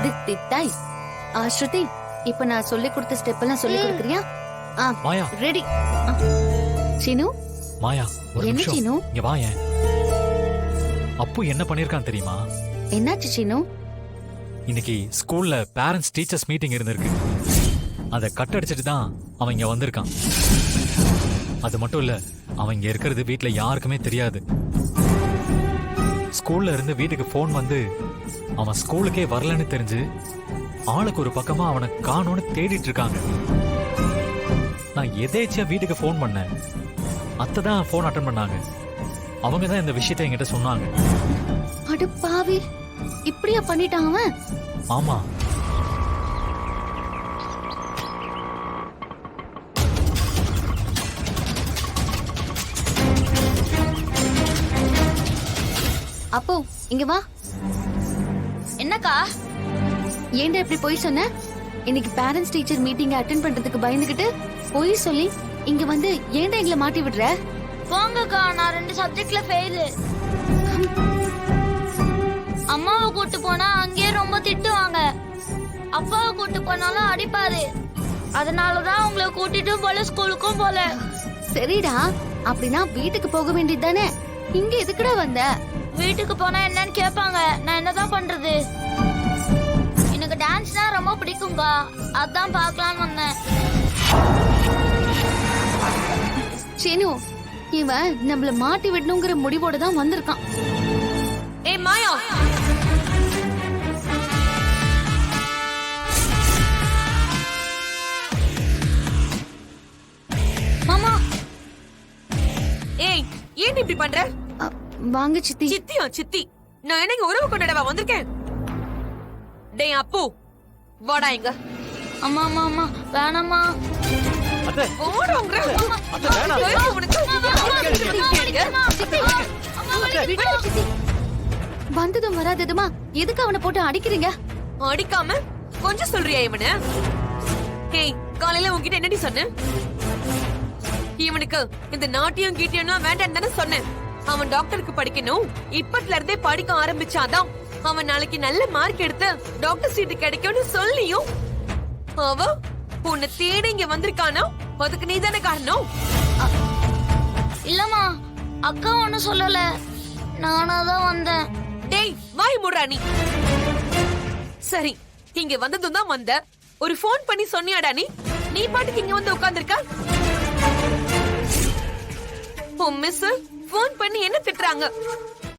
திக் திக் தாய். ஸ்ருதி, இப்ப நான் சொல்லி கொடுத்த ஸ்டெப் எல்லாம் சொல்லி கொடுக்குறியா? மாயா ரெடி. சீனு, மாயா ஒரு என்ன நிமிஷம் சீனு? இங்க வா. ஏன் அப்பு என்ன பண்ணிருக்கான் தெரியுமா? என்னாச்சு சீனு? இன்னைக்கு ஸ்கூல்ல பேரண்ட்ஸ் டீச்சர்ஸ் மீட்டிங் இருந்திருக்கு. அதை கட் அடிச்சிட்டு தான் அவன் இங்க வந்திருக்கான். அது மட்டும் இல்ல, அவன் இங்க இருக்கிறது வீட்ல யாருக்குமே தெரியாது. ஸ்கூல்ல இருந்து வீட்டுக்கு போன் வந்து அவன் ஸ்கூலுக்கே வரலன்னு தெரிஞ்சு ஆளுக்கு ஒரு பக்கமா அவனை காணோன்னு தேடிட்டு இருக்காங்க. நான் எதேச்சியா வீட்டுக்கு போன் பண்ணேன். அத்தை தான் போன் அட்டன் பண்ணாங்க. அவங்க தான் இந்த விஷயத்தை என்கிட்ட சொன்னாங்க. அட பாவி, இப்படியா பண்ணிட்டான் அவன்? ஆமா. அப்போ இங்க வா. என்னக்கா? ஏன்டா இப்படி போய் சொன்ன? இன்னைக்கு பேரண்ட்ஸ் டீச்சர் மீட்டிங் அட்டென்ட் பண்றதுக்கு பயந்துகிட்டு போய் சொல்லி இங்க வந்து ஏன்டா எங்களை மாட்டி விடுற? போங்கக்கா, நான் 2 சப்ஜெக்ட்ல ஃபெயில். அம்மாவை கூட்டு போனா அங்கேயே ரொம்ப திட்டுவாங்க. அப்பாவை கூட்டு போனாலும் அடிப்பாரு. அதனாலதான் உங்களை கூட்டிட்டு போல ஸ்கூலுக்கும் போல. சரிடா, அப்படின்னா வீட்டுக்கு போக வேண்டியது தானே? இங்க எதுக்குடா வந்த? வீட்டுக்கு போனா என்னன்னு கேட்பாங்க. நான் என்னதான் பண்றது? எனக்கு டான்ஸ்னா ரொம்ப பிடிக்கும்க்கா, அதான் பார்க்கலாம்னு வந்தேன். சீனு, இவன் நம்மள மாட்டி விடணுங்கிற முடிவோட தான் வந்திருக்கான். ஏய் மாயா, மாமா. ஏய், ஏன் இப்படி பண்ற? வாங்க சித்தி. சித்தியா சித்தி? நான் என்ன உறவு கொண்டாடவா வந்திருக்கேன்? டேய் அப்பு, வாடா இங்க. அம்மா அம்மா அம்மா வேணாம்மா. அத்தை ஓடுங்கற. அத்தை வேணாம். உனக்கு விடு சித்தி. வந்ததும் வராததுமா எதுக்கு அவனை போட்டு அடிக்கிறீங்க? அடிக்காம கொஞ்சம் சொல்றியா இவனை? ஏய், காலையில உன்கிட்ட என்னடி சொன்னேன்? இவனுக்கு இந்த நாட்டியம் கீட்டியம்லாம் வேண்டாம் தானே சொன்னேன். அவன் டாக்டருக்கு படிக்கணும். இப்பத்துல இருந்தே படிக்க ஆரம்பிச்சாதான் அவன் நாளைக்கு நல்ல மார்க் எடுத்து டாக்டர் சீட்டு கிடைக்கும்னு சொல்லியும் அவ உன்னை தேடி இங்க வந்திருக்கானா? அதுக்கு நீ தானே காரணம். இல்லம்மா, அக்கா ஒண்ணும் சொல்லல, நானாதான் வந்தேன். டேய் வாய் மூடுறா நீ. சரி, இங்க வந்ததும் தான் வந்த. ஒரு போன் பண்ணி சொன்னியாடா நீ? நீ பாட்டுக்கு இங்க வந்து உட்கார்ந்திருக்க. உன் மிஸ் போன் பண்ணி என்ன திட்டுறாங்க?